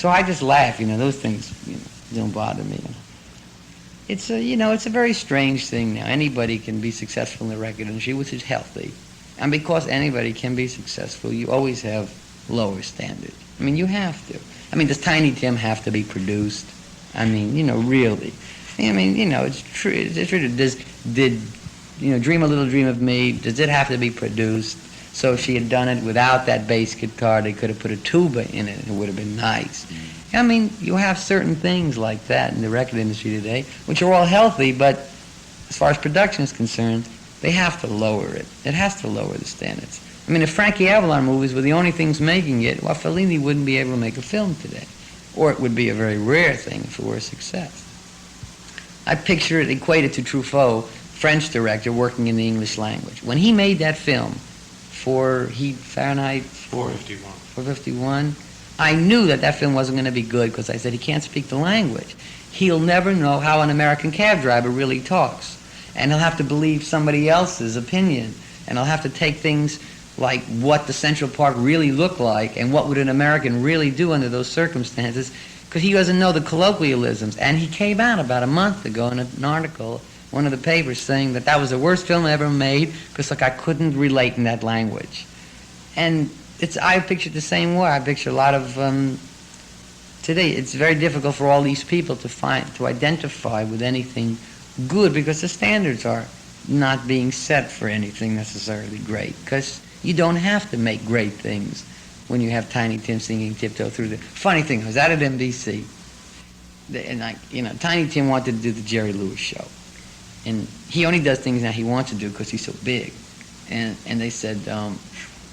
So I just laugh, those things, don't bother me. It's it's a very strange thing now. Anybody can be successful in the record industry, which is healthy. And because anybody can be successful, you always have lower standards. I mean, you have to. I mean, does Tiny Tim have to be produced? I mean, really. I mean, it's true. It's true. Did Dream a Little Dream of Me, does it have to be produced? So if she had done it without that bass guitar, they could have put a tuba in it, and it would have been nice. I mean, you have certain things like that in the record industry today, which are all healthy, but as far as production is concerned, they have to lower it. It has to lower the standards. I mean, if Frankie Avalon movies were the only things making it, well, Fellini wouldn't be able to make a film today. Or it would be a very rare thing if it were a success. I picture it equated to Truffaut, French director working in the English language. When he made that film for Fahrenheit 451, I knew that film wasn't going to be good because I said he can't speak the language. He'll never know how an American cab driver really talks. And he'll have to believe somebody else's opinion. And he'll have to take things like what the Central Park really looked like and what would an American really do under those circumstances, because he doesn't know the colloquialisms. And he came out about a month ago in an article, one of the papers, saying that was the worst film I ever made because I couldn't relate in that language. And I picture it the same way. I picture a lot of today. It's very difficult for all these people to identify with anything good because the standards are not being set for anything necessarily great. Because you don't have to make great things when you have Tiny Tim singing Tiptoe Through the... Funny thing, I was out at NBC, and Tiny Tim wanted to do the Jerry Lewis show, and he only does things now he wants to do because he's so big, and they said,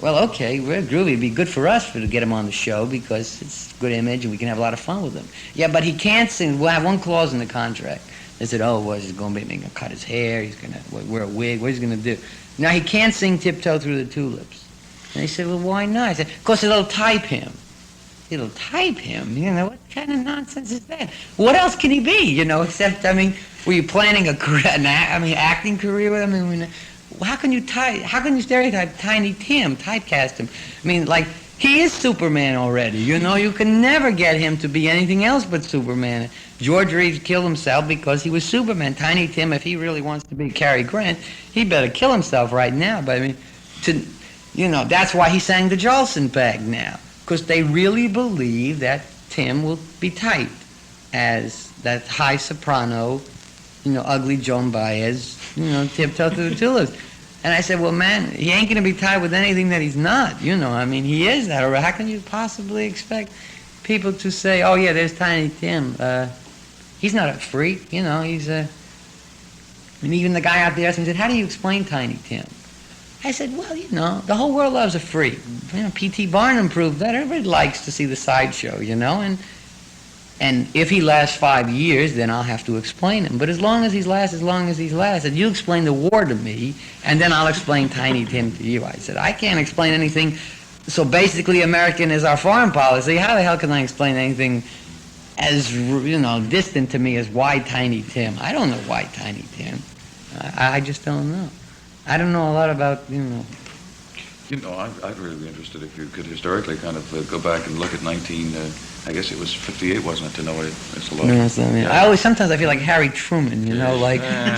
well, okay, we're groovy. It'd be good for us to get him on the show because it's a good image and we can have a lot of fun with him. Yeah, but he can't sing. We'll have one clause in the contract. They said, oh, well, he's going to cut his hair, he's going to wear a wig, what is he going to do? Now, he can't sing Tiptoe Through the Tulips. And they said, well, why not? I said, because it'll type him. It'll type him? What kind of nonsense is that? What else can he be, except, were you planning an acting career with him? How can you stereotype Tiny Tim, typecast him? He is Superman already, you can never get him to be anything else but Superman. George Reeves killed himself because he was Superman. Tiny Tim, if he really wants to be Cary Grant, he better kill himself right now. But that's why he sang the Jolson Bag now, because they really believe that Tim will be typed as that high soprano, ugly Joan Baez, Tiptoe Through the Tulips. And I said, well, man, he ain't going to be tied with anything that he's not, he is that. Or how can you possibly expect people to say, oh, yeah, there's Tiny Tim. He's not a freak, he's a... And even the guy out there asked me, said, how do you explain Tiny Tim? I said, well, the whole world loves a freak. P.T. Barnum proved that. Everybody likes to see the sideshow, And if he lasts 5 years, then I'll have to explain him. But as long as he's lasted, you explain the war to me, and then I'll explain Tiny Tim to you. I said, I can't explain anything. So basically, American is our foreign policy. How the hell can I explain anything as, distant to me as why Tiny Tim? I don't know why Tiny Tim. I just don't know. I don't know a lot about, I'd really be interested if you could historically kind of go back and look at I guess it was 58, wasn't it, to know what it's like? No, it's not me. Sometimes I feel like Harry Truman,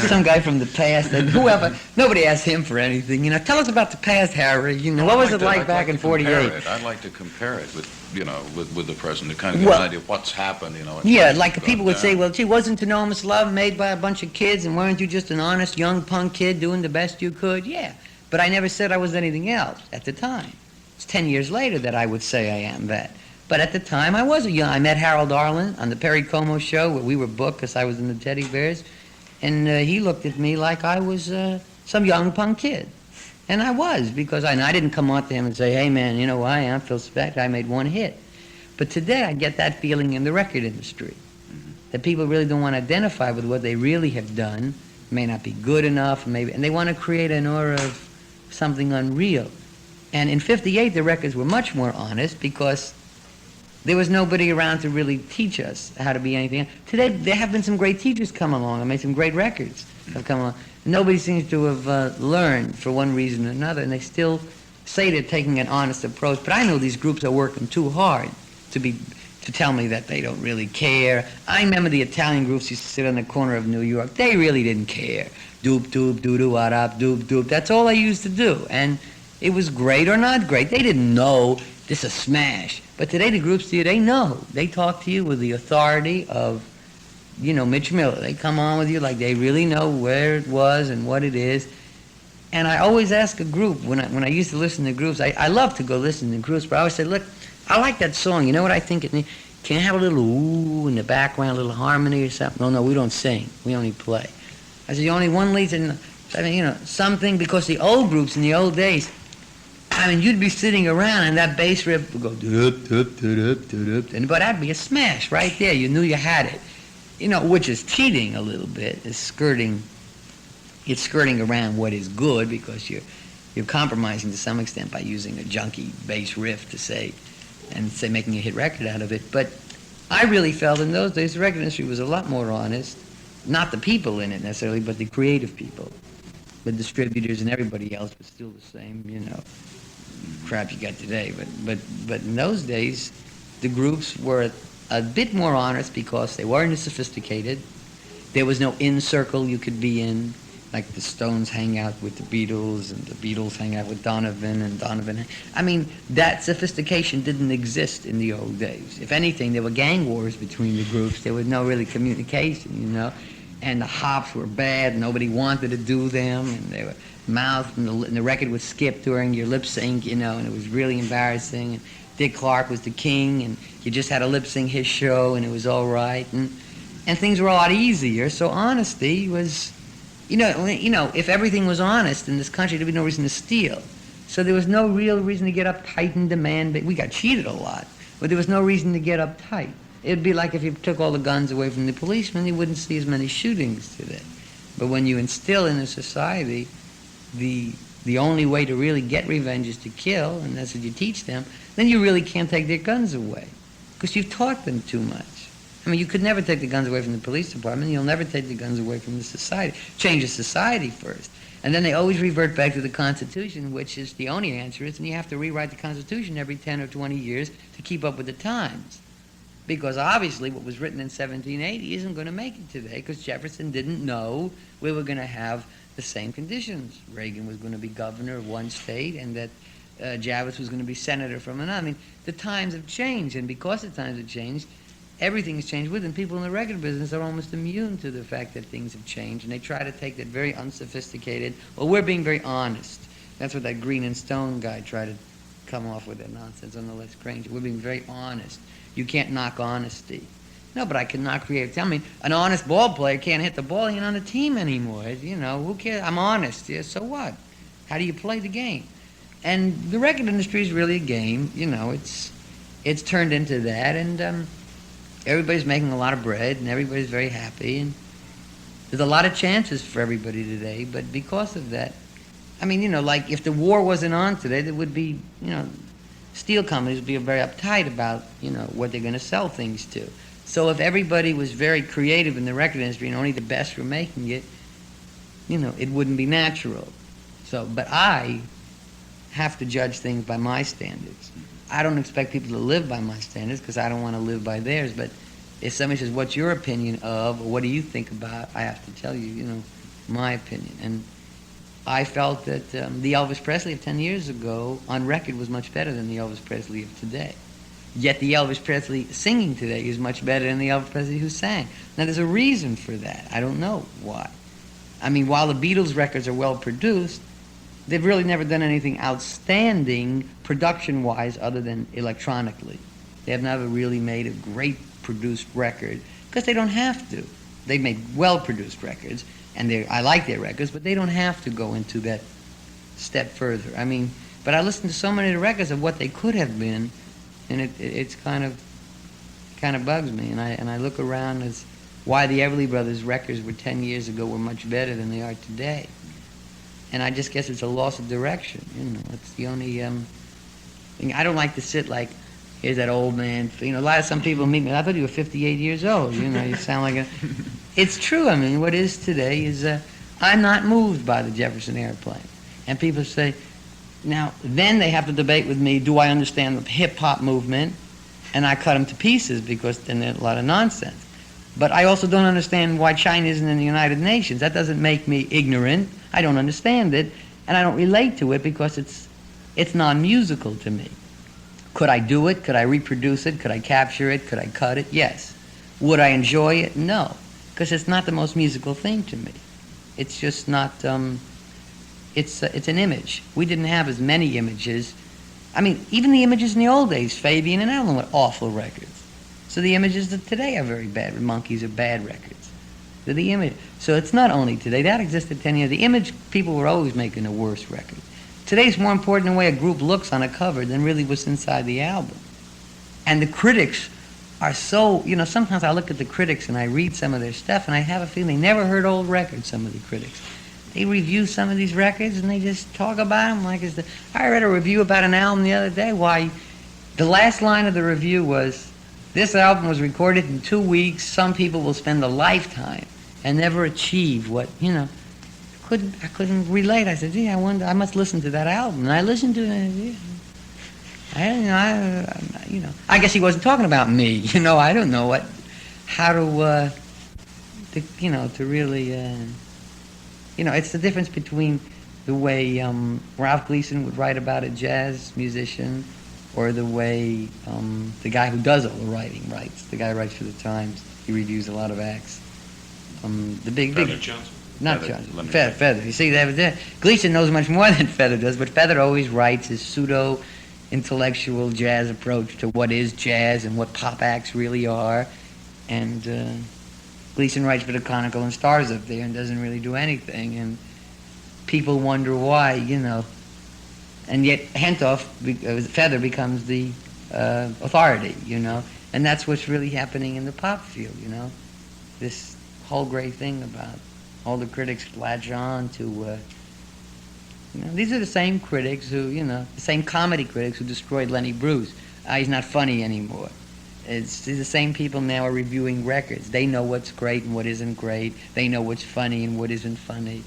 some guy from the past, and whoever, nobody asked him for anything, tell us about the past, Harry, what was it like back in 48? I'd like to compare it with the present to kind of get an idea of what's happened, Yeah, like people would say, well, gee, wasn't Enormous Love made by a bunch of kids, and weren't you just an honest young punk kid doing the best you could? Yeah, but I never said I was anything else at the time. It's 10 years later that I would say I am that. But at the time, I was I met Harold Arlen on the Perry Como show where we were booked because I was in the Teddy Bears, and he looked at me like I was some young punk kid. And I was, because I didn't come on to him and say, hey man, you know who I am, Phil Spector, I made one hit. But today I get that feeling in the record industry, that people really don't want to identify with what they really have done, may not be good enough, and they want to create an aura of something unreal. And in 58, the records were much more honest because there was nobody around to really teach us how to be anything else. Today, there have been some great teachers come along and made some great records have come along. Nobody seems to have learned for one reason or another, and they still say they're taking an honest approach. But I know these groups are working too hard to be to tell me that they don't really care. I remember the Italian groups used to sit on the corner of New York. They really didn't care. Doop, doop, doo-doo, what-up, doop, doop. That's all I used to do. And it was great or not great. They didn't know this is a smash. But today the groups do, they know. They talk to you with the authority of, Mitch Miller. They come on with you like they really know where it was and what it is. And I always ask a group, when I used to listen to groups, I love to go listen to groups, but I always said, look, I like that song. You know what I think it needs? Can it have a little ooh in the background, a little harmony or something? No, we don't sing. We only play. I said, you only one lead, and something, because the old groups in the old days, you'd be sitting around and that bass riff would go doop, doop, doop, doop, doop, but that'd be a smash right there. You knew you had it. Which is cheating a little bit. It's skirting around what is good, because you're compromising to some extent by using a junky bass riff to say making a hit record out of it. But I really felt in those days the record industry was a lot more honest. Not the people in it necessarily, but the creative people. The distributors and everybody else was still the same, crap you got today. But in those days, the groups were a bit more honest because they weren't as sophisticated. There was no in-circle you could be in, like the Stones hang out with the Beatles and the Beatles hang out with Donovan and Donovan. That sophistication didn't exist in the old days. If anything, there were gang wars between the groups. There was no really communication, and the hops were bad. Nobody wanted to do them, and they were mouthed, and the record would skip during your lip sync, and it was really embarrassing. And Dick Clark was the king, and you just had to lip sync his show, and it was all right, and things were a lot easier. So honesty was, if everything was honest in this country, there'd be no reason to steal. So there was no real reason to get uptight and demand. We got cheated a lot, but there was no reason to get uptight. It'd be like if you took all the guns away from the policemen, you wouldn't see as many shootings today. But when you instill in a society the only way to really get revenge is to kill, and that's what you teach them, then you really can't take their guns away, because you've taught them too much. You could never take the guns away from the police department. You'll never take the guns away from the society. Change the society first. And then they always revert back to the Constitution, which is the only answer is, and you have to rewrite the Constitution every 10 or 20 years to keep up with the times. Because obviously what was written in 1780 isn't going to make it today, because Jefferson didn't know we were going to have the same conditions. Reagan was going to be governor of one state, and that Javits was going to be senator from another. The times have changed, and because the times have changed, everything has changed with them. People in the record business are almost immune to the fact that things have changed, and they try to take that very unsophisticated, we're being very honest. That's what that Green and Stone guy tried to come off with, that nonsense on the Les Granger. We're being very honest. You can't knock honesty. No, but I can knock creativity. An honest ball player can't hit the ball. He ain't on the team anymore. Who cares? I'm honest. Yeah, so what? How do you play the game? And the record industry is really a game. It's turned into that, and everybody's making a lot of bread, and everybody's very happy, and there's a lot of chances for everybody today. But because of that, like if the war wasn't on today, there would be, steel companies would be very uptight about, what they're going to sell things to. So if everybody was very creative in the record industry and only the best were making it, it wouldn't be natural. But I have to judge things by my standards. I don't expect people to live by my standards because I don't want to live by theirs. But if somebody says, what's your opinion of, or what do you think about, I have to tell you, my opinion. And I felt that the Elvis Presley of 10 years ago on record was much better than the Elvis Presley of today. Yet the Elvis Presley singing today is much better than the Elvis Presley who sang. Now, there's a reason for that. I don't know why. While the Beatles records are well produced, they've really never done anything outstanding production-wise other than electronically. They have never really made a great produced record because they don't have to. They've made well-produced records, and I like their records, but they don't have to go into that step further. But I listen to so many of the records of what they could have been, and it's kind of bugs me. And I look around as why the Everly Brothers records were 10 years ago were much better than they are today. And I just guess it's a loss of direction. It's the only thing. I don't like to sit like, here's that old man. Some people meet me. I thought you were 58 years old. You sound like a. It's true. What is today is I'm not moved by the Jefferson Airplane. And people say, now, then they have to debate with me, do I understand the hip-hop movement? and I cut them to pieces because then there's a lot of nonsense. But I also don't understand why China isn't in the United Nations. That doesn't make me ignorant. I don't understand it, and I don't relate to it because it's non-musical to me. Could I do it? Could I reproduce it? Could I capture it? Could I cut it? Yes. Would I enjoy it? No, because it's not the most musical thing to me. It's just not. It's an image. We didn't have as many images. I mean, even the images in the old days, Fabian and Allen were awful records. So the images of today are very bad. The Monkees are bad records. So the image. So it's not only today. That existed 10 years. The image people were always making the worst record. Today's more important in the way a group looks on a cover than really what's inside the album. And the critics are so, sometimes I look at the critics and I read some of their stuff and I have a feeling they never heard old records, some of the critics. They review some of these records and they just talk about them like it's I read a review about an album the other day. Why, the last line of the review was, this album was recorded in 2 weeks. Some people will spend a lifetime and never achieve what, I couldn't relate. I said, gee, I must listen to that album. And I listened to it. I guess he wasn't talking about me. I don't know how to really, it's the difference between the way Ralph Gleason would write about a jazz musician, or the way the guy who does all the writing writes. The guy who writes for the Times. He reviews a lot of acts. Feather Johnson. Not Johnson. Feather. You see, Gleason knows much more than Feather does, but Feather always writes his pseudo-intellectual jazz approach to what is jazz and what pop acts really are. And Gleason writes for the Chronicle and stars up there and doesn't really do anything. And people wonder why, And yet Hentoff, Feather, becomes the authority, And that's what's really happening in the pop field, This whole great thing about all the critics latch on to, these are the same critics who, the same comedy critics who destroyed Lenny Bruce. He's not funny anymore. It's the same people now are reviewing records. They know what's great and what isn't great. They know what's funny and what isn't funny.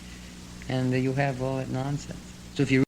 And you have all that nonsense. So if you